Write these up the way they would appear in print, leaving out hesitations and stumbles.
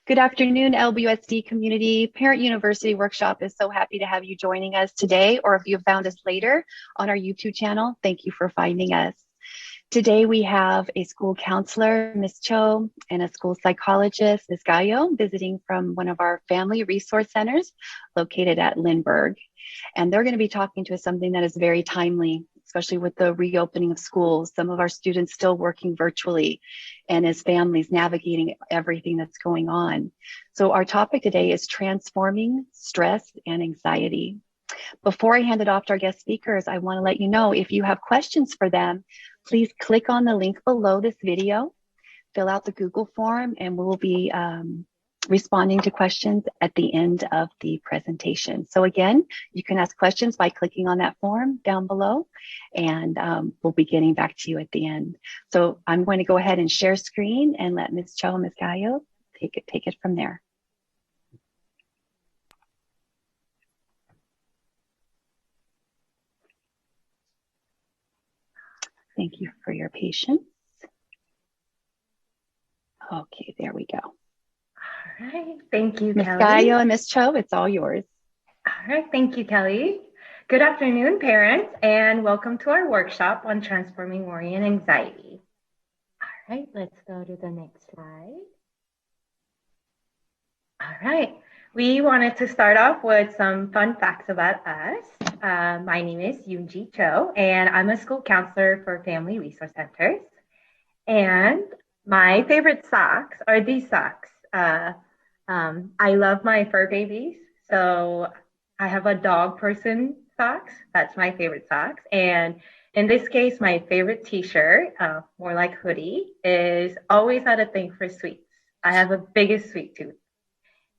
Good afternoon, LBUSD community. Parent University Workshop is so happy to have you joining us today, or if you have found us later on our YouTube channel, thank you for finding us. Today we have a school counselor, Ms. Cho, and a school psychologist, Ms. Gallo, visiting from one of our family resource centers located at Lindbergh. And they're going to be talking to us something that is very timely, especially with the reopening of schools. Some of our students still working virtually, and as families navigating everything that's going on. So our topic today is transforming stress and anxiety. Before I hand it off to our guest speakers, I want to let you know if you have questions for them, please click on the link below this video, fill out the Google form, and we will be responding to questions at the end of the presentation. So again, you can ask questions by clicking on that form down below, and we'll be getting back to you at the end. So I'm going to go ahead and share screen and let Ms. Cho and Ms. Gallo take it from there. Thank you for your patience. Okay, there we go. All right, thank you, Ms. Kelly. Gallo and Ms. Cho, it's all yours. All right, thank you, Kelly. Good afternoon, parents, and welcome to our workshop on transforming worry and anxiety. All right, let's go to the next slide. All right, we wanted to start off with some fun facts about us. My name is Yoonji Cho, and I'm a school counselor for Family Resource Centers. And my favorite socks are these socks. I love my fur babies, so I have a dog person socks. That's my favorite socks. And in this case, my favorite t-shirt, more like hoodie, is always had a thing for sweets. I have the biggest sweet tooth.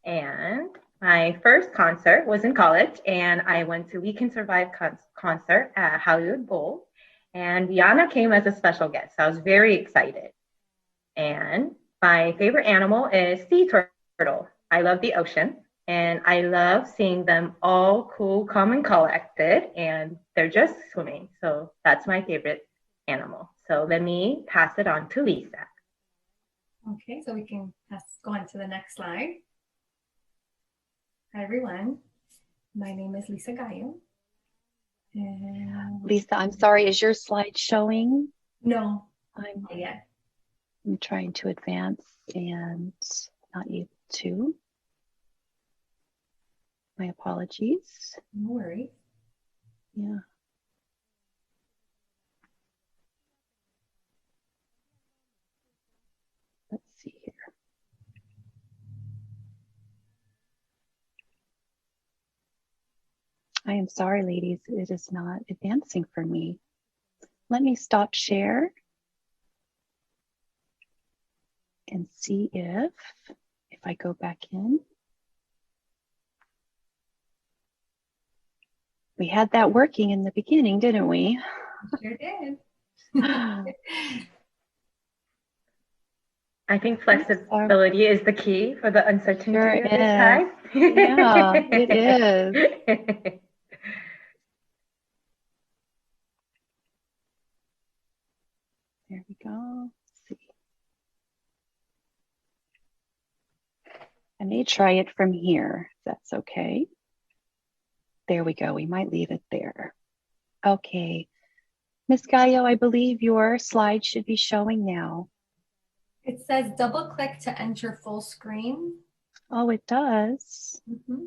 And my first concert was in college, and I went to We Can Survive concert at Hollywood Bowl. And Rihanna came as a special guest, so I was very excited. And my favorite animal is sea turtle. I love the ocean, and I love seeing them all cool, calm, and collected, and they're just swimming. So that's my favorite animal. So let me pass it on to Lisa. Okay, so we can go on to the next slide. Hi, everyone. My name is Lisa Gallo. And Lisa, I'm sorry, is your slide showing? No, not yet. I'm trying to advance and not able to. My apologies. No worries. Yeah. Let's see here. I am sorry, ladies, it is not advancing for me. Let me stop share and see if I go back in. We had that working in the beginning, didn't we? Sure did. I think flexibility is the key for the uncertainty sure of this time. Yeah, it is. There we go. Let's see. I may try it from here, if that's okay. There we go. We might leave it there. Okay. Ms. Gallo, I believe your slide should be showing now. It says double click to enter full screen. Oh, it does. Mm-hmm.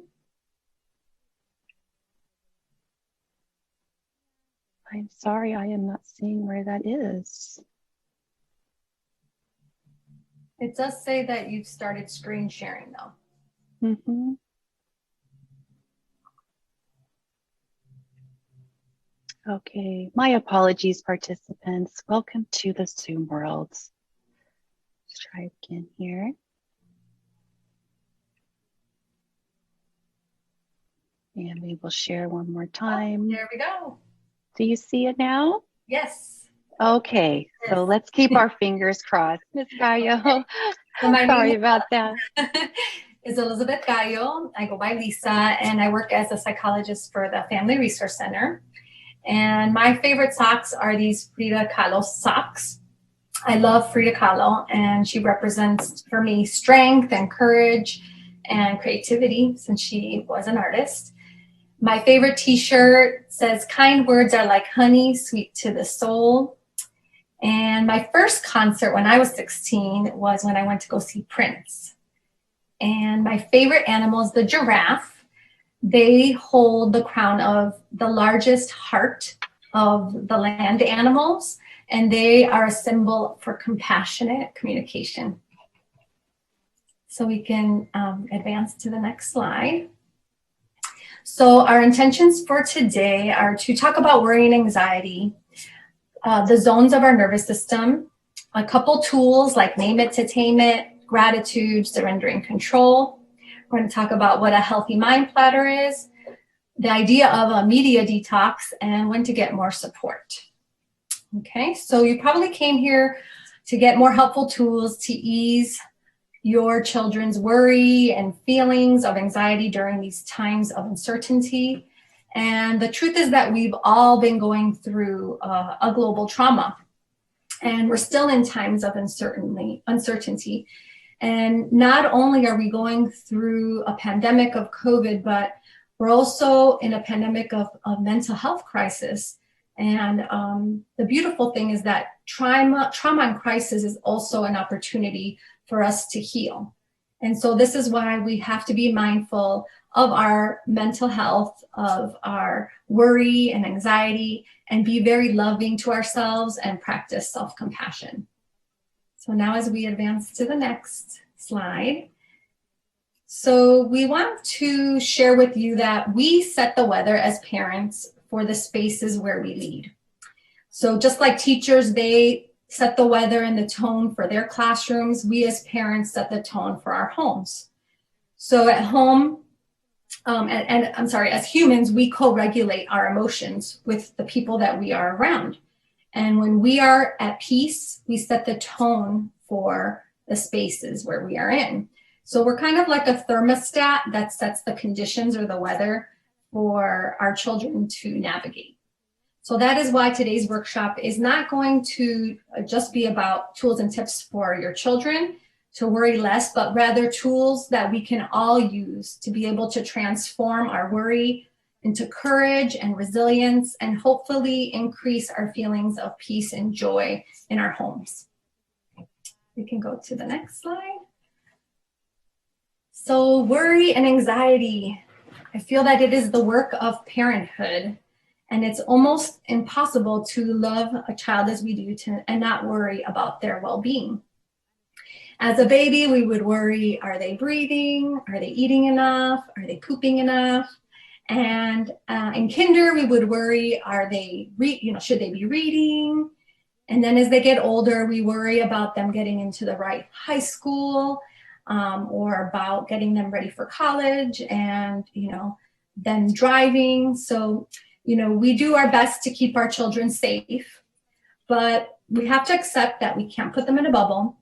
I'm sorry, I am not seeing where that is. It does say that you've started screen sharing though. Mm-hmm. Okay, my apologies, participants. Welcome to the Zoom world. Let's try again here. And we will share one more time. Oh, there we go. Do you see it now? Yes. Okay, yes. So let's keep our fingers crossed. Ms. Gallo, Okay. So sorry about that. Is Elizabeth Gallo. I go by Lisa, and I work as a psychologist for the Family Resource Center. And my favorite socks are these Frida Kahlo socks. I love Frida Kahlo, and she represents for me strength and courage and creativity since she was an artist. My favorite t-shirt says, "Kind words are like honey, sweet to the soul." And my first concert when I was 16 was when I went to go see Prince. And my favorite animal is the giraffe. They hold the crown of the largest heart of the land animals, and they are a symbol for compassionate communication. So we can advance to the next slide. So our intentions for today are to talk about worry and anxiety, the zones of our nervous system, a couple tools like name it to tame it, gratitude, surrendering control. We're going to talk about what a healthy mind platter is, the idea of a media detox, and when to get more support. Okay, so you probably came here to get more helpful tools to ease your children's worry and feelings of anxiety during these times of uncertainty. And the truth is that we've all been going through a global trauma, and we're still in times of uncertainty. And not only are we going through a pandemic of COVID, but we're also in a pandemic of mental health crisis. And the beautiful thing is that trauma and crisis is also an opportunity for us to heal. And so this is why we have to be mindful of our mental health, of our worry and anxiety, and be very loving to ourselves and practice self-compassion. So now as we advance to the next slide. So we want to share with you that we set the weather as parents for the spaces where we lead. So just like teachers, they set the weather and the tone for their classrooms, we as parents set the tone for our homes. So at home, as humans, we co-regulate our emotions with the people that we are around. And when we are at peace, we set the tone for the spaces where we are in. So we're kind of like a thermostat that sets the conditions or the weather for our children to navigate. So that is why today's workshop is not going to just be about tools and tips for your children to worry less, but rather tools that we can all use to be able to transform our worry into courage and resilience, and hopefully increase our feelings of peace and joy in our homes. We can go to the next slide. So worry and anxiety, I feel that it is the work of parenthood, and it's almost impossible to love a child as we do and not worry about their well-being. As a baby, we would worry, are they breathing? Are they eating enough? Are they pooping enough? And in kinder, we would worry, are they, should they be reading? And then as they get older, we worry about them getting into the right high school, or about getting them ready for college and, then driving. So, we do our best to keep our children safe, but we have to accept that we can't put them in a bubble,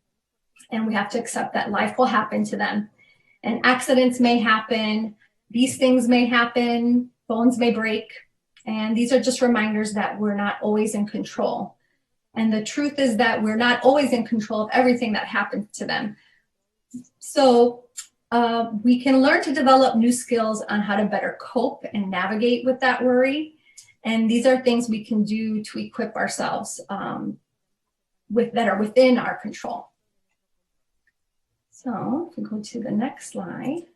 and we have to accept that life will happen to them, and accidents may happen. These things may happen, bones may break, and these are just reminders that we're not always in control. And the truth is that we're not always in control of everything that happens to them. So we can learn to develop new skills on how to better cope and navigate with that worry. And these are things we can do to equip ourselves that are within our control. So if we go to the next slide.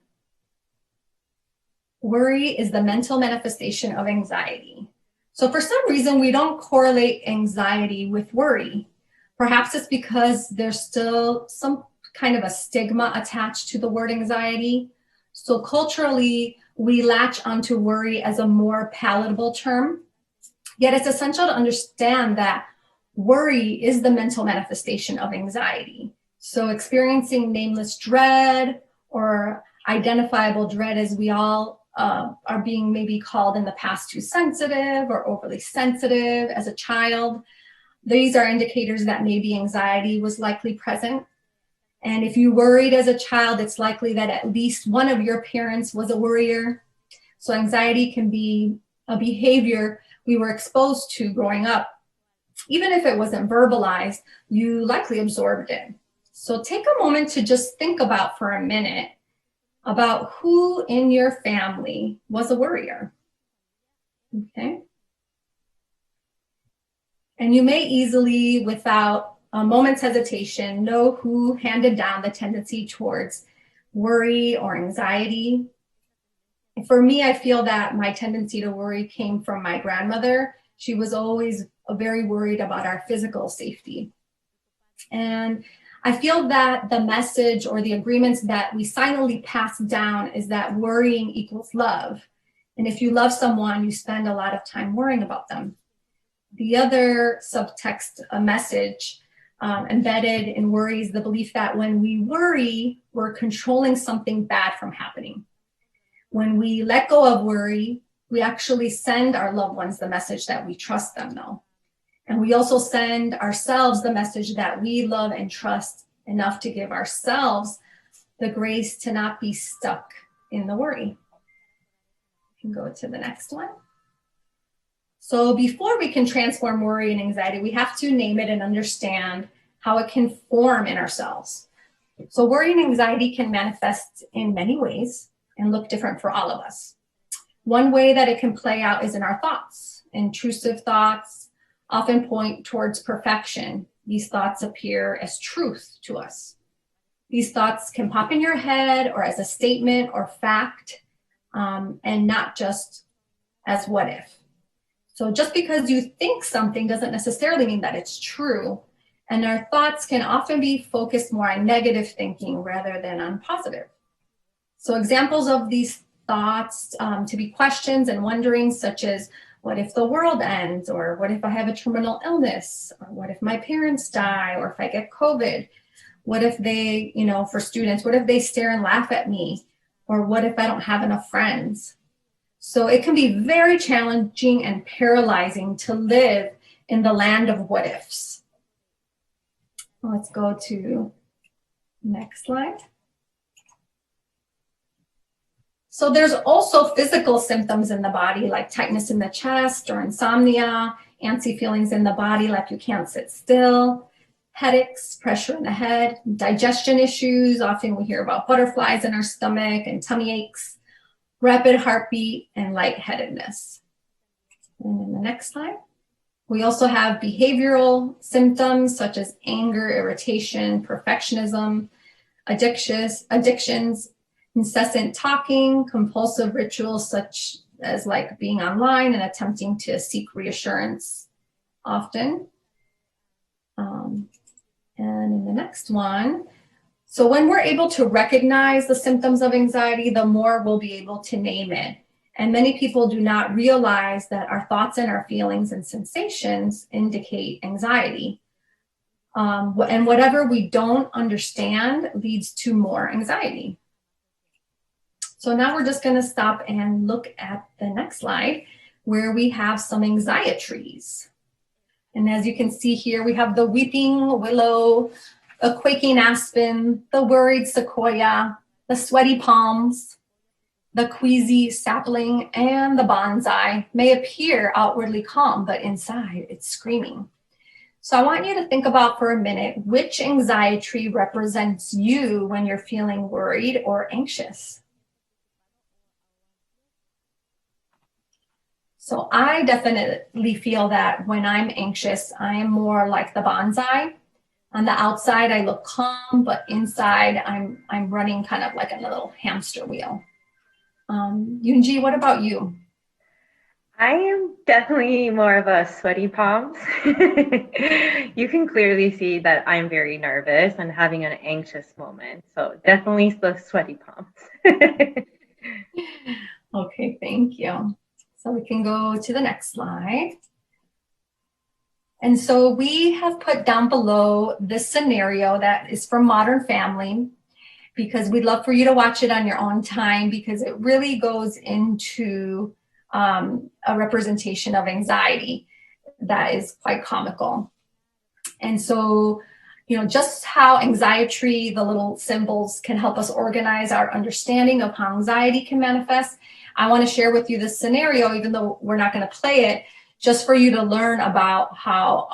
Worry is the mental manifestation of anxiety. So for some reason, we don't correlate anxiety with worry. Perhaps it's because there's still some kind of a stigma attached to the word anxiety. So culturally, we latch onto worry as a more palatable term. Yet it's essential to understand that worry is the mental manifestation of anxiety. So experiencing nameless dread or identifiable dread, as we all are being maybe called in the past too sensitive or overly sensitive as a child. These are indicators that maybe anxiety was likely present. And if you worried as a child, it's likely that at least one of your parents was a worrier. So anxiety can be a behavior we were exposed to growing up. Even if it wasn't verbalized, you likely absorbed it. So take a moment to just think about for a minute about who in your family was a worrier. Okay. And you may easily, without a moment's hesitation, know who handed down the tendency towards worry or anxiety. For me, I feel that my tendency to worry came from my grandmother. She was always very worried about our physical safety. And I feel that the message or the agreements that we silently pass down is that worrying equals love. And if you love someone, you spend a lot of time worrying about them. The other subtext, a message embedded in worry is the belief that when we worry, we're controlling something bad from happening. When we let go of worry, we actually send our loved ones the message that we trust them, though. And we also send ourselves the message that we love and trust enough to give ourselves the grace to not be stuck in the worry. We can go to the next one. So before we can transform worry and anxiety, we have to name it and understand how it can form in ourselves. So worry and anxiety can manifest in many ways and look different for all of us. One way that it can play out is in our thoughts. Intrusive thoughts often point towards perfection. These thoughts appear as truth to us. These thoughts can pop in your head or as a statement or fact, and not just as what if. So just because you think something doesn't necessarily mean that it's true. And our thoughts can often be focused more on negative thinking rather than on positive. So examples of these thoughts to be questions and wonderings such as, what if the world ends? Or what if I have a terminal illness? Or what if my parents die? Or if I get COVID? What if they, for students, what if they stare and laugh at me? Or what if I don't have enough friends? So it can be very challenging and paralyzing to live in the land of what ifs. Let's go to next slide. So there's also physical symptoms in the body like tightness in the chest or insomnia, antsy feelings in the body like you can't sit still, headaches, pressure in the head, digestion issues. Often we hear about butterflies in our stomach and tummy aches, rapid heartbeat, and lightheadedness. And then the next slide. We also have behavioral symptoms such as anger, irritation, perfectionism, addictions, incessant talking, compulsive rituals such as like being online and attempting to seek reassurance often. And in the next one, so when we're able to recognize the symptoms of anxiety, the more we'll be able to name it. And many people do not realize that our thoughts and our feelings and sensations indicate anxiety. And whatever we don't understand leads to more anxiety. So now we're just going to stop and look at the next slide where we have some anxietries. And as you can see here, we have the weeping willow, the quaking aspen, the worried sequoia, the sweaty palms, the queasy sapling, and the bonsai may appear outwardly calm, but inside it's screaming. So I want you to think about for a minute which anxiety represents you when you're feeling worried or anxious. So I definitely feel that when I'm anxious, I am more like the bonsai. On the outside, I look calm, but inside, I'm running kind of like a little hamster wheel. Yoonji, what about you? I am definitely more of a sweaty palms. You can clearly see that I'm very nervous and having an anxious moment. So definitely the sweaty palms. Okay, thank you. So we can go to the next slide. And so we have put down below this scenario that is from Modern Family, because we'd love for you to watch it on your own time, because it really goes into a representation of anxiety that is quite comical. And so, just how anxiety, the little symbols, can help us organize our understanding of how anxiety can manifest. I want to share with you this scenario, even though we're not going to play it, just for you to learn about how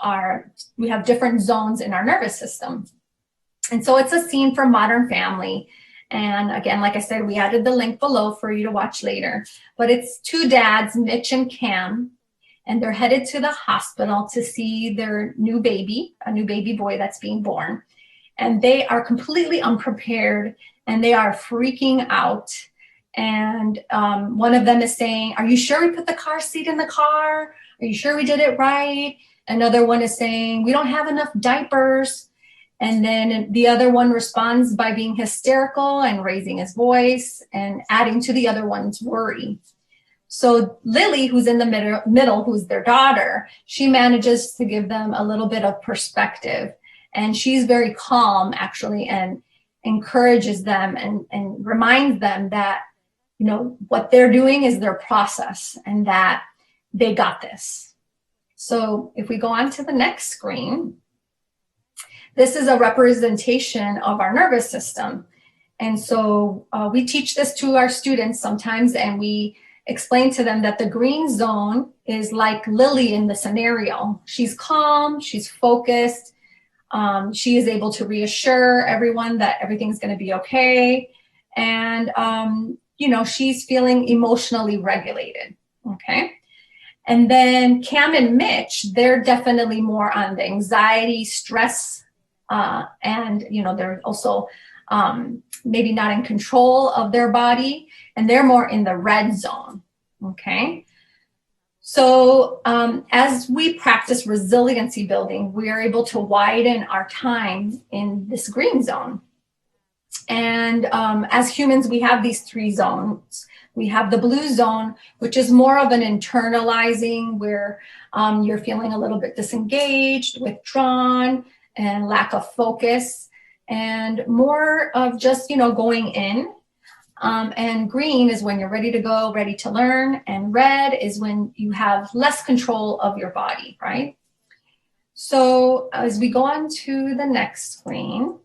we have different zones in our nervous system. And so it's a scene from Modern Family. And again, like I said, we added the link below for you to watch later. But it's two dads, Mitch and Cam, and they're headed to the hospital to see their new baby, a new baby boy that's being born. And they are completely unprepared and they are freaking out. And one of them is saying, "Are you sure we put the car seat in the car? Are you sure we did it right?" Another one is saying, "We don't have enough diapers." And then the other one responds by being hysterical and raising his voice and adding to the other one's worry. So Lily, who's in the middle, who's their daughter, she manages to give them a little bit of perspective. And she's very calm, actually, and encourages them and reminds them that, you know, what they're doing is their process and that they got this. So if we go on to the next screen, this is a representation of our nervous system. And so we teach this to our students sometimes, and we explain to them that the green zone is like Lily in the scenario. She's calm, she's focused, she is able to reassure everyone that everything's going to be okay. And, you know, she's feeling emotionally regulated. Okay. And then Cam and Mitch, they're definitely more on the anxiety, stress, and, you know, they're also maybe not in control of their body, and they're more in the red zone. Okay. So as we practice resiliency building, we are able to widen our time in this green zone. And as humans, we have these three zones. We have the blue zone, which is more of an internalizing, where you're feeling a little bit disengaged, withdrawn, and lack of focus, and more of just, you know, going in. And green is when you're ready to go, ready to learn. And red is when you have less control of your body, right? So as we go on to the next screen,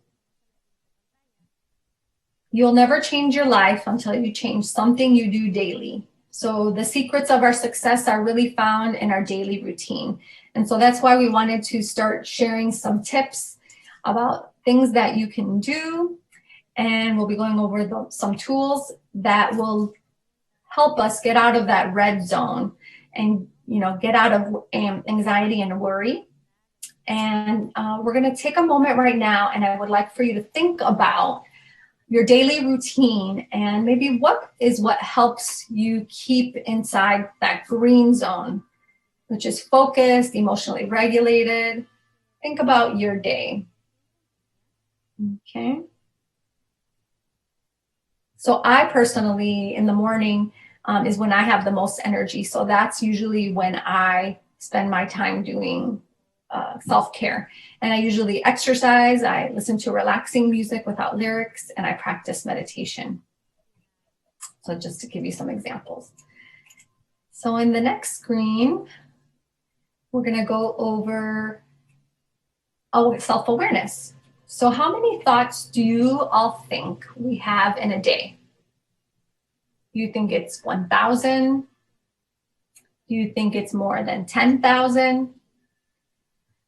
you'll never change your life until you change something you do daily. So the secrets of our success are really found in our daily routine. And so that's why we wanted to start sharing some tips about things that you can do. And we'll be going over some tools that will help us get out of that red zone and, you know, get out of anxiety and worry. And we're going to take a moment right now, and I would like for you to think about your daily routine and maybe what helps you keep inside that green zone, which is focused, emotionally regulated. Think about your day. Okay. So I personally, in the morning, is when I have the most energy. So that's usually when I spend my time doing self-care. And I usually exercise, I listen to relaxing music without lyrics, and I practice meditation. So just to give you some examples. So in the next screen, we're going to go over self-awareness. So how many thoughts do you all think we have in a day? Do you think it's 1,000? Do you think it's more than 10,000?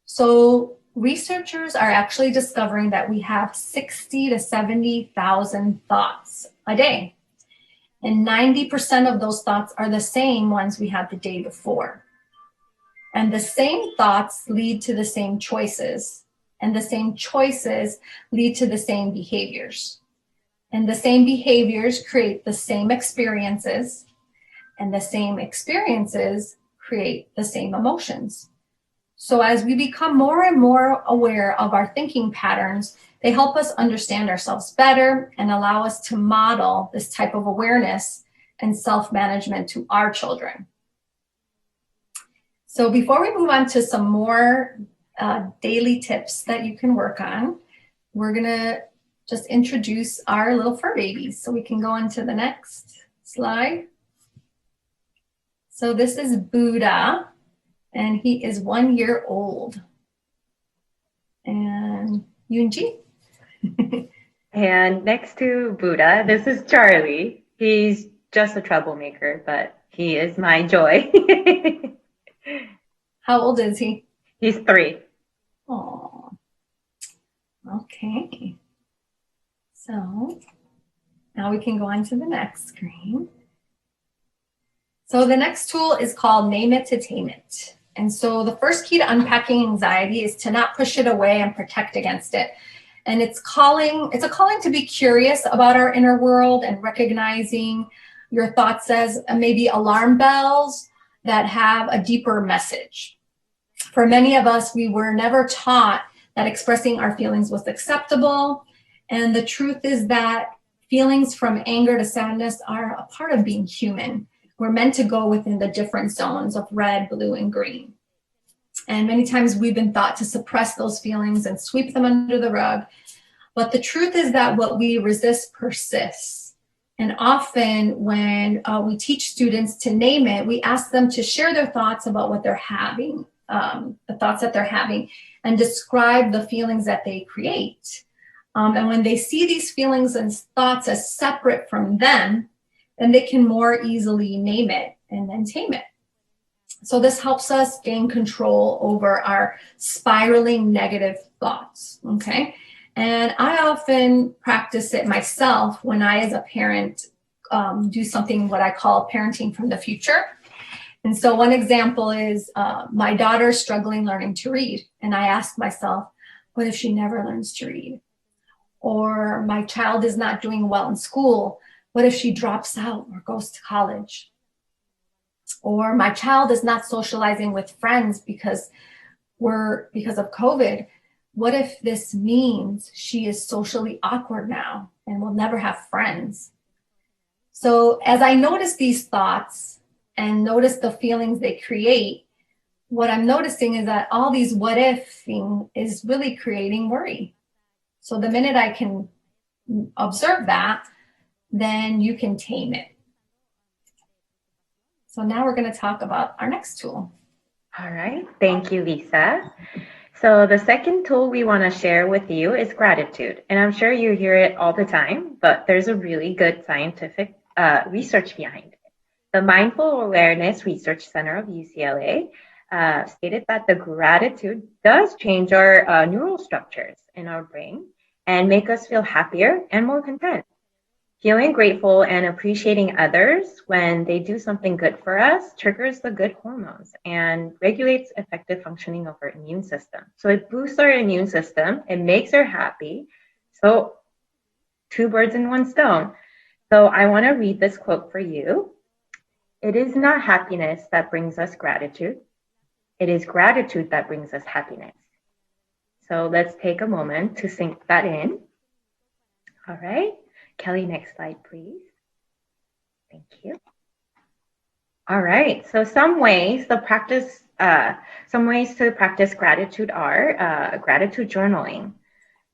So researchers are actually discovering that we have 60 to 70,000 thoughts a day. And 90% of those thoughts are the same ones we had the day before. And the same thoughts lead to the same choices. And the same choices lead to the same behaviors. And the same behaviors create the same experiences. And the same experiences create the same emotions. So as we become more and more aware of our thinking patterns, they help us understand ourselves better and allow us to model this type of awareness and self-management to our children. So before we move on to some more daily tips that you can work on, we're gonna just introduce our little fur babies. So we can go on to the next slide. So this is Buddha, and he is 1 year old. And Yunji? And next to Buddha, this is Charlie. He's just a troublemaker, but he is my joy. How old is he? He's 3. Oh, okay. So now we can go on to the next screen. So the next tool is called Name It to Tame It. And so the first key to unpacking anxiety is to not push it away and protect against it. And it's a calling to be curious about our inner world and recognizing your thoughts as maybe alarm bells that have a deeper message. For many of us, we were never taught that expressing our feelings was acceptable. And the truth is that feelings from anger to sadness are a part of being human. We're meant to go within the different zones of red, blue, and green. And many times we've been thought to suppress those feelings and sweep them under the rug. But the truth is that what we resist persists. And often when we teach students to name it, we ask them to share their thoughts about what they're having, the thoughts that they're having, and describe the feelings that they create. And when they see these feelings and thoughts as separate from them, then they can more easily name it and then tame it. So this helps us gain control over our spiraling negative thoughts, okay? And I often practice it myself when I, as a parent, do something what I call parenting from the future. And so one example is my daughter struggling learning to read. And I ask myself, what if she never learns to read? Or my child is not doing well in school. What if she drops out or goes to college? Or my child is not socializing with friends because of COVID. What if this means she is socially awkward now and will never have friends? So as I notice these thoughts and notice the feelings they create, what I'm noticing is that all these what if thing is really creating worry. So the minute I can observe that, then you can tame it. So now we're going to talk about our next tool. All right. Thank you, Lisa. So the second tool we want to share with you is gratitude. And I'm sure you hear it all the time, but there's a really good scientific research behind it. The Mindful Awareness Research Center of UCLA stated that the gratitude does change our neural structures in our brain and make us feel happier and more content. Feeling grateful and appreciating others when they do something good for us triggers the good hormones and regulates effective functioning of our immune system. So it boosts our immune system, it makes her happy. So 2 birds in 1 stone. So I want to read this quote for you. It is not happiness that brings us gratitude. It is gratitude that brings us happiness. So let's take a moment to sink that in. All right. Kelly, next slide, please. Thank you. All right. So some ways to practice gratitude are gratitude journaling.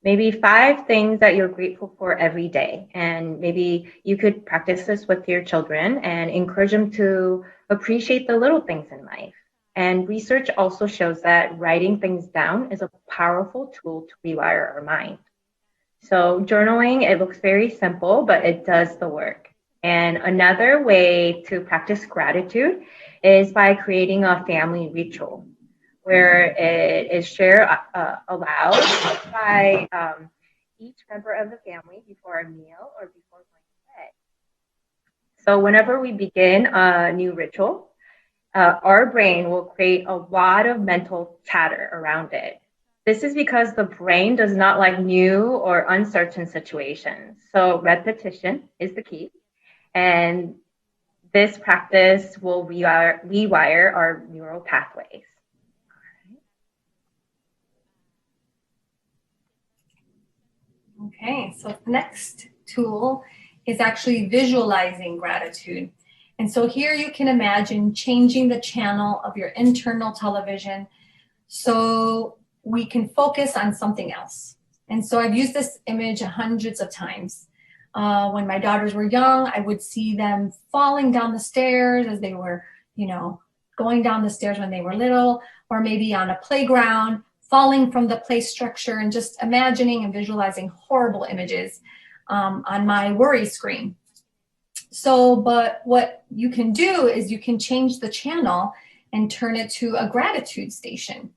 Maybe 5 things that you're grateful for every day. And maybe you could practice this with your children and encourage them to appreciate the little things in life. And research also shows that writing things down is a powerful tool to rewire our mind. So journaling, it looks very simple, but it does the work. And another way to practice gratitude is by creating a family ritual where it is shared aloud by each member of the family before a meal or before going to bed. So whenever we begin a new ritual, our brain will create a lot of mental chatter around it. This is because the brain does not like new or uncertain situations. So repetition is the key. And this practice will rewire our neural pathways. Okay, so the next tool is actually visualizing gratitude. And so here you can imagine changing the channel of your internal television so we can focus on something else. And so I've used this image hundreds of times. When my daughters were young, I would see them falling down the stairs as they were, going down the stairs when they were little, or maybe on a playground, falling from the play structure, and just imagining and visualizing horrible images on my worry screen. So, but what you can do is you can change the channel and turn it to a gratitude station.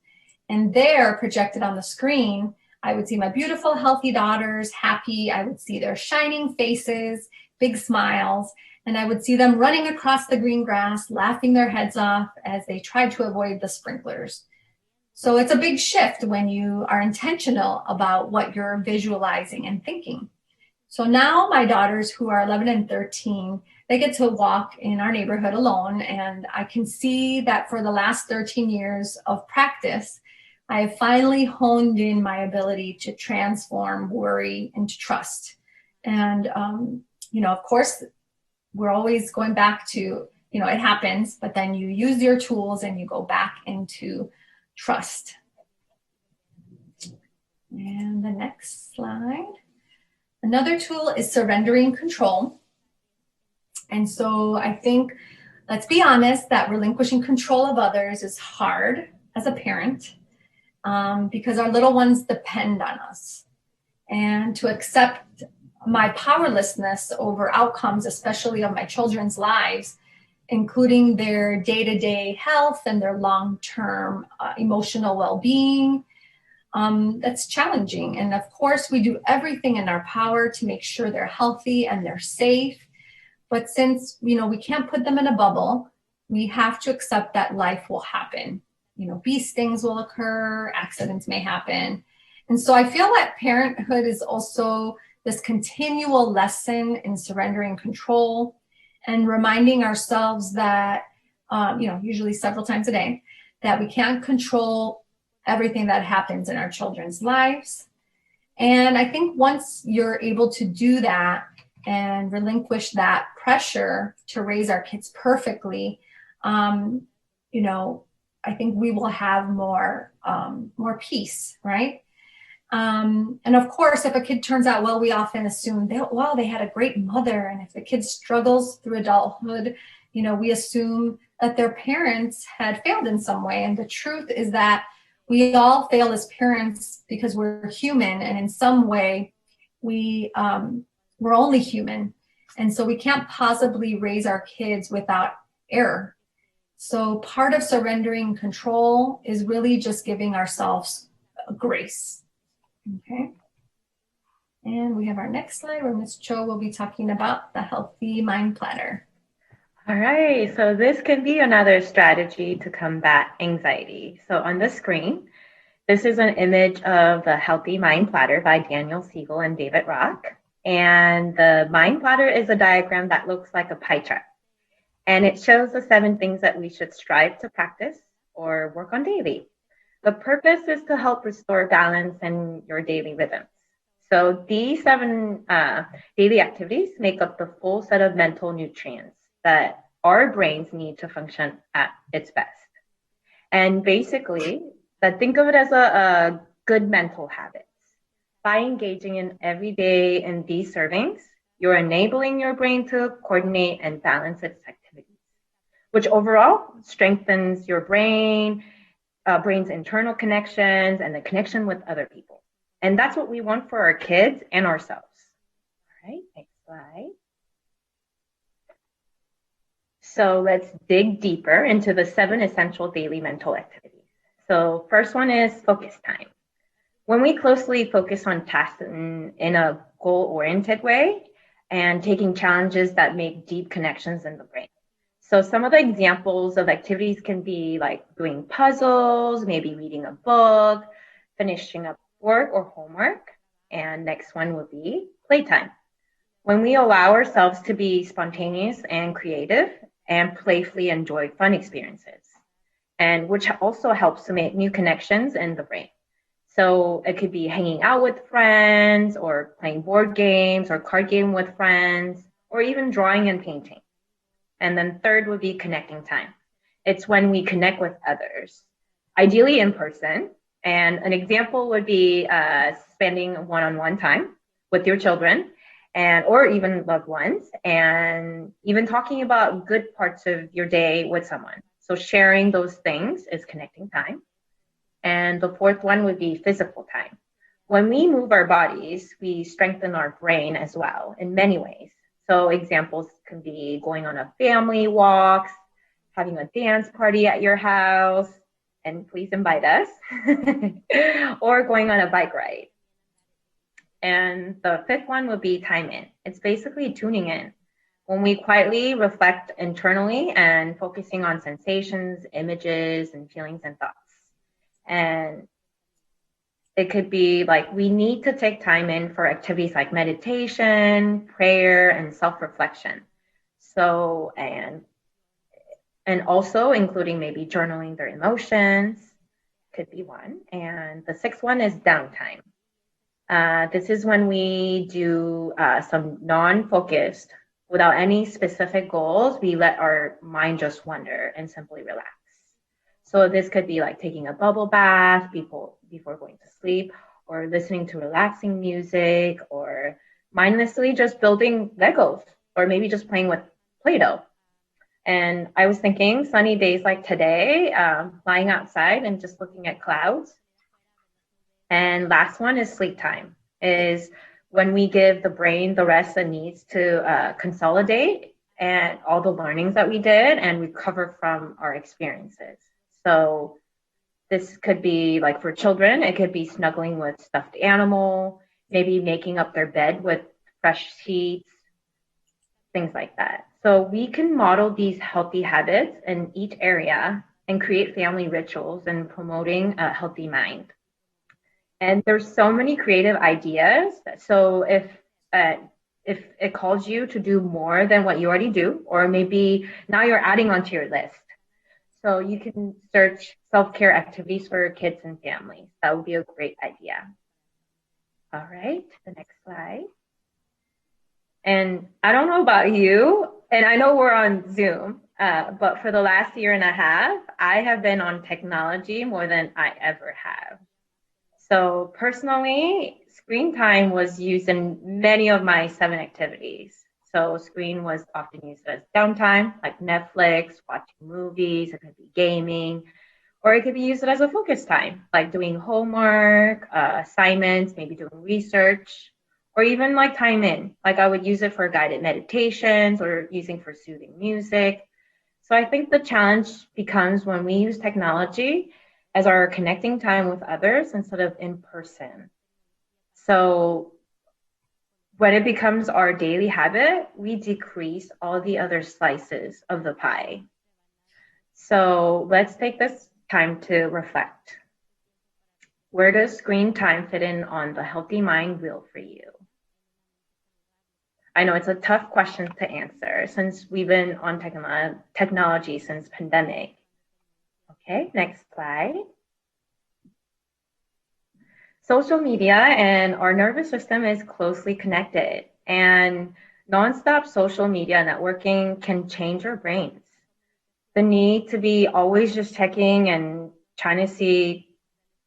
And there, projected on the screen, I would see my beautiful, healthy daughters happy. I would see their shining faces, big smiles, and I would see them running across the green grass, laughing their heads off as they tried to avoid the sprinklers. So it's a big shift when you are intentional about what you're visualizing and thinking. So now my daughters, who are 11 and 13, they get to walk in our neighborhood alone. And I can see that for the last 13 years of practice, I have finally honed in my ability to transform worry into trust. And, of course, we're always going back to, it happens, but then you use your tools and you go back into trust. And the next slide. Another tool is surrendering control. And so I think, let's be honest, that relinquishing control of others is hard as a parent. Because our little ones depend on us. And to accept my powerlessness over outcomes, especially of my children's lives, including their day-to-day health and their long-term emotional well-being, that's challenging. And of course, we do everything in our power to make sure they're healthy and they're safe. But since, we can't put them in a bubble, we have to accept that life will happen. Bee stings will occur, accidents may happen. And so I feel that parenthood is also this continual lesson in surrendering control and reminding ourselves that, usually several times a day, that we can't control everything that happens in our children's lives. And I think once you're able to do that and relinquish that pressure to raise our kids perfectly, I think we will have more peace, right? And of course, if a kid turns out well, we often assume they had a great mother. And if the kid struggles through adulthood, we assume that their parents had failed in some way. And the truth is that we all fail as parents because we're human, and in some way, we're only human, and so we can't possibly raise our kids without error. So part of surrendering control is really just giving ourselves grace. Okay. And we have our next slide where Ms. Cho will be talking about the healthy mind platter. All right, so this can be another strategy to combat anxiety. So on the screen, this is an image of the Healthy Mind Platter by Daniel Siegel and David Rock. And the mind platter is a diagram that looks like a pie chart. And it shows the 7 things that we should strive to practice or work on daily. The purpose is to help restore balance in your daily rhythms. So these 7 daily activities make up the full set of mental nutrients that our brains need to function at its best. And basically, think of it as a good mental habits. By engaging in every day in these servings, you're enabling your brain to coordinate and balance its activities, which overall strengthens your brain's internal connections and the connection with other people. And that's what we want for our kids and ourselves. All right, next slide. So let's dig deeper into the 7 essential daily mental activities. So first one is focus time. When we closely focus on tasks in a goal-oriented way and taking challenges that make deep connections in the brain. So some of the examples of activities can be like doing puzzles, maybe reading a book, finishing up work or homework. And next one would be playtime. When we allow ourselves to be spontaneous and creative and playfully enjoy fun experiences, and which also helps to make new connections in the brain. So it could be hanging out with friends or playing board games or card game with friends, or even drawing and painting. And then third would be connecting time. It's when we connect with others, ideally in person. And an example would be spending one-on-one time with your children or even loved ones, and even talking about good parts of your day with someone. So sharing those things is connecting time. And the fourth one would be physical time. When we move our bodies, we strengthen our brain as well in many ways. So examples can be going on a family walks, having a dance party at your house, and please invite us, or going on a bike ride. And the fifth one would be time in. It's basically tuning in. When we quietly reflect internally and focusing on sensations, images, and feelings and thoughts. And it could be like we need to take time in for activities like meditation, prayer, and self-reflection. So, and also including maybe journaling their emotions could be one. And the sixth one is downtime. This is when we do some non-focused, without any specific goals, we let our mind just wander and simply relax. So this could be like taking a bubble bath before going to sleep, or listening to relaxing music, or mindlessly just building Legos, or maybe just playing with Play-Doh. And I was thinking sunny days like today, lying outside and just looking at clouds. And last one is sleep time, is when we give the brain the rest it needs to consolidate and all the learnings that we did and recover from our experiences. So this could be like for children, it could be snuggling with stuffed animal, maybe making up their bed with fresh sheets, things like that. So we can model these healthy habits in each area and create family rituals and promoting a healthy mind. And there's so many creative ideas. So if it calls you to do more than what you already do, or maybe now you're adding onto your list. So you can search self-care activities for kids and families. That would be a great idea. All right, the next slide. And I don't know about you, and I know we're on Zoom, but for the last year and a half, I have been on technology more than I ever have. So personally, screen time was used in many of my 7 activities. So screen was often used as downtime, like Netflix, watching movies, it could be gaming, or it could be used as a focus time, like doing homework, assignments, maybe doing research, or even like time in. Like I would use it for guided meditations or using for soothing music. So I think the challenge becomes when we use technology as our connecting time with others instead of in person. So when it becomes our daily habit, we decrease all the other slices of the pie. So let's take this time to reflect. Where does screen time fit in on the healthy mind wheel for you? I know it's a tough question to answer since we've been on technology since pandemic. Okay, next slide. Social media and our nervous system is closely connected, and nonstop social media networking can change our brains. The need to be always just checking and trying to see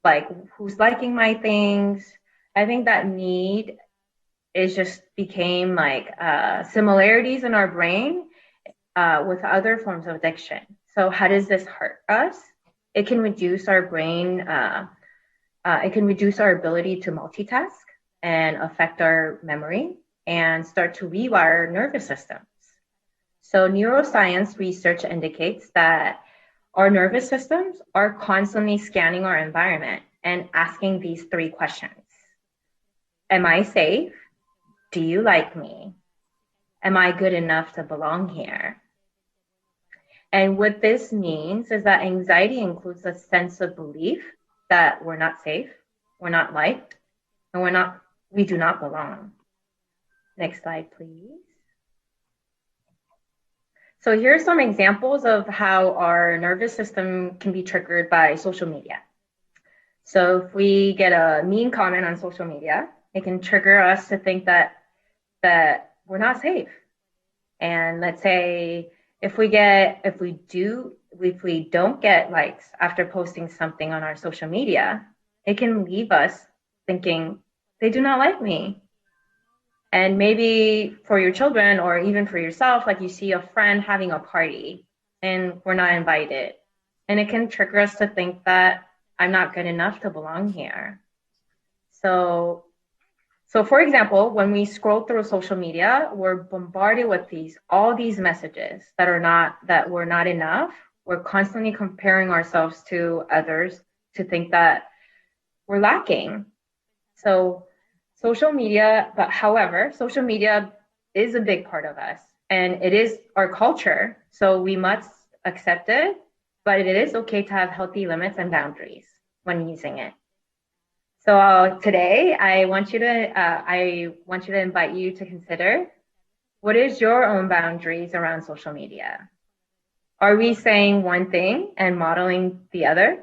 like who's liking my things. I think that need is just became like similarities in our brain with other forms of addiction. So how does this hurt us? It can reduce our brain. It can reduce our ability to multitask and affect our memory and start to rewire our nervous systems. So neuroscience research indicates that our nervous systems are constantly scanning our environment and asking these 3 questions. Am I safe? Do you like me? Am I good enough to belong here? And what this means is that anxiety includes a sense of belief that we're not safe, we're not liked, and we do not belong. Next slide, please. So here are some examples of how our nervous system can be triggered by social media. So if we get a mean comment on social media, it can trigger us to think that we're not safe. And let's say if we don't get likes after posting something on our social media, it can leave us thinking they do not like me. And maybe for your children or even for yourself, like you see a friend having a party and we're not invited. And it can trigger us to think that I'm not good enough to belong here. So So for example, when we scroll through social media, we're bombarded with all these messages that were not enough. We're constantly comparing ourselves to others to think that we're lacking. So however, social media is a big part of us and it is our culture. So we must accept it, but it is okay to have healthy limits and boundaries when using it. So today I want to invite you to consider, what is your own boundaries around social media? Are we saying one thing and modeling the other?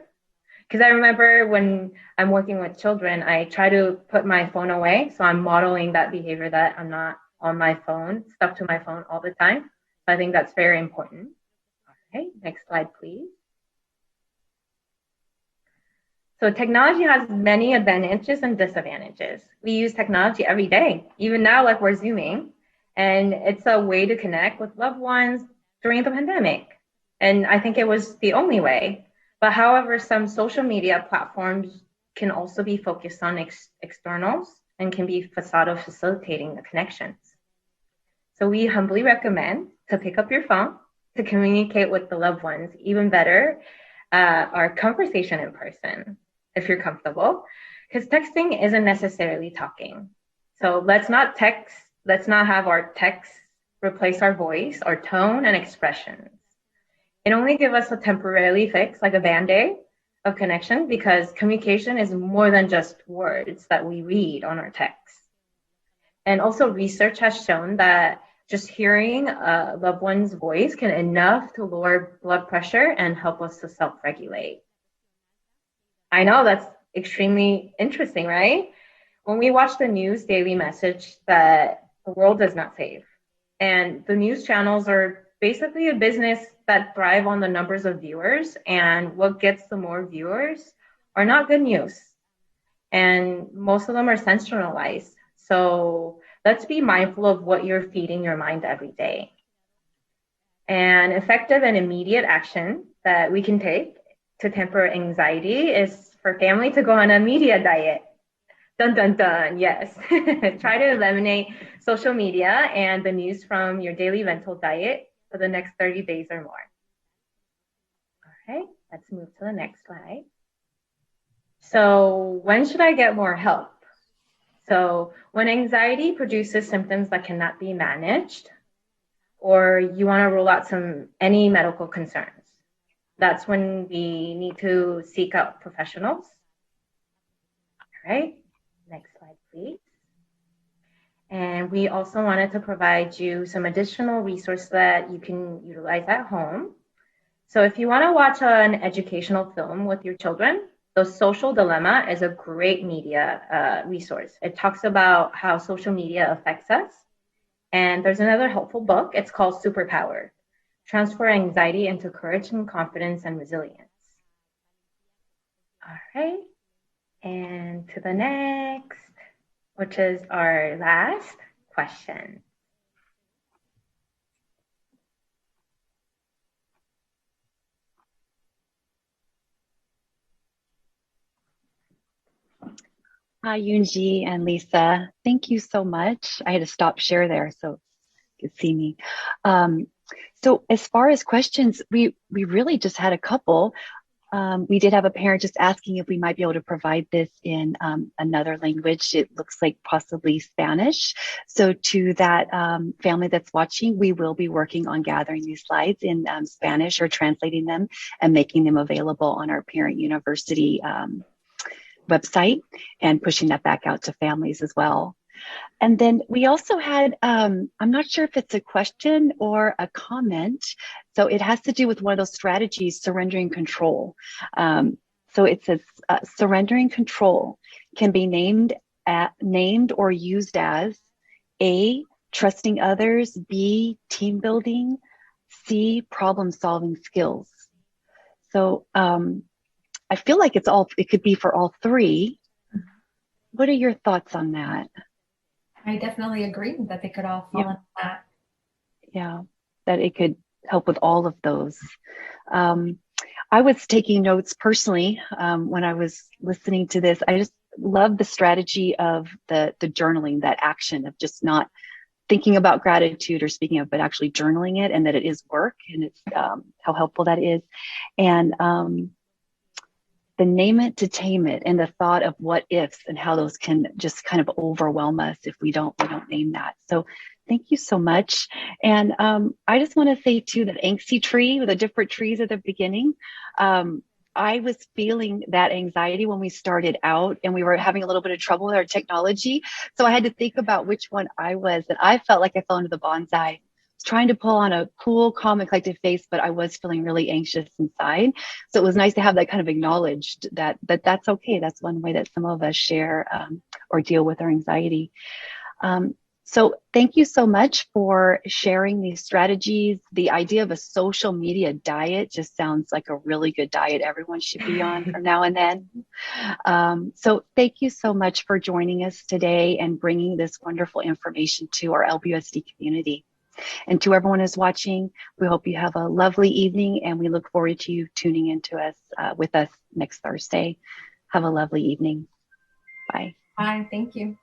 Because I remember when I'm working with children, I try to put my phone away. So I'm modeling that behavior, that I'm not on my phone, stuck to my phone all the time. So I think that's very important. Okay, next slide, please. So technology has many advantages and disadvantages. We use technology every day, even now, like we're Zooming, and it's a way to connect with loved ones during the pandemic. And I think it was the only way. But however, some social media platforms can also be focused on externals and can be facade of facilitating the connections. So we humbly recommend to pick up your phone to communicate with the loved ones, even better, our conversation in person, if you're comfortable, because texting isn't necessarily talking. So let's not have our text replace our voice, our tone, and expressions. It only gives us a temporary fix, like a band-aid of connection, because communication is more than just words that we read on our text. And also research has shown that just hearing a loved one's voice can enough to lower blood pressure and help us to self-regulate. I know that's extremely interesting, right? When we watch the news daily message that the world is not safe, and the news channels are basically a business that thrive on the numbers of viewers, and what gets the more viewers are not good news. And most of them are sensationalized. So let's be mindful of what you're feeding your mind every day. And effective and immediate action that we can take to temper anxiety is for family to go on a media diet. Dun, dun, dun, yes. Try to eliminate social media and the news from your daily mental diet for the next 30 days or more. All right, let's move to the next slide. So when should I get more help? So when anxiety produces symptoms that cannot be managed, or you want to rule out any medical concerns, that's when we need to seek out professionals. All right, next slide, please. And we also wanted to provide you some additional resources that you can utilize at home. So if you want to watch an educational film with your children, The Social Dilemma is a great media resource. It talks about how social media affects us. And there's another helpful book. It's called Superpower: Transfer Anxiety into Courage and Confidence and Resilience. All right. And to the next, which is our last question. Hi, Yunji and Lisa. Thank you so much. I had to stop share there so you could see me. So as far as questions, we really just had a couple. We did have a parent just asking if we might be able to provide this in another language. It looks like possibly Spanish. So to that family that's watching, we will be working on gathering these slides in Spanish or translating them and making them available on our Parent University website and pushing that back out to families as well. And then we also had, I'm not sure if it's a question or a comment. So it has to do with one of those strategies, surrendering control. So it says surrendering control can be named or used as A, trusting others, B, team building, C, problem solving skills. So I feel like it could be for all three. What are your thoughts on that? I definitely agree that they could all fall into that. Yeah, that it could help with all of those. I was taking notes personally when I was listening to this. love the strategy of the journaling, that action of just not thinking about gratitude or speaking of, but actually journaling it, and that it is work, and it's how helpful that is. And the name it to tame it, and the thought of what ifs and how those can just kind of overwhelm us if we don't name that. So thank you so much. And I just want to say too, that angsty tree with the different trees at the beginning, I was feeling that anxiety when we started out, and we were having a little bit of trouble with our technology. So I had to think about which one I was, and I felt like I fell into the bonsai. Trying to pull on a cool, calm, and collected face, but I was feeling really anxious inside. So it was nice to have that kind of acknowledged that that's okay. That's one way that some of us share or deal with our anxiety. So thank you so much for sharing these strategies. The idea of a social media diet just sounds like a really good diet everyone should be on from now and then. So thank you so much for joining us today and bringing this wonderful information to our LBUSD community. And to everyone who's watching, we hope you have a lovely evening, and we look forward to you tuning into us with us next Thursday. Have a lovely evening. Bye. Bye. Thank you.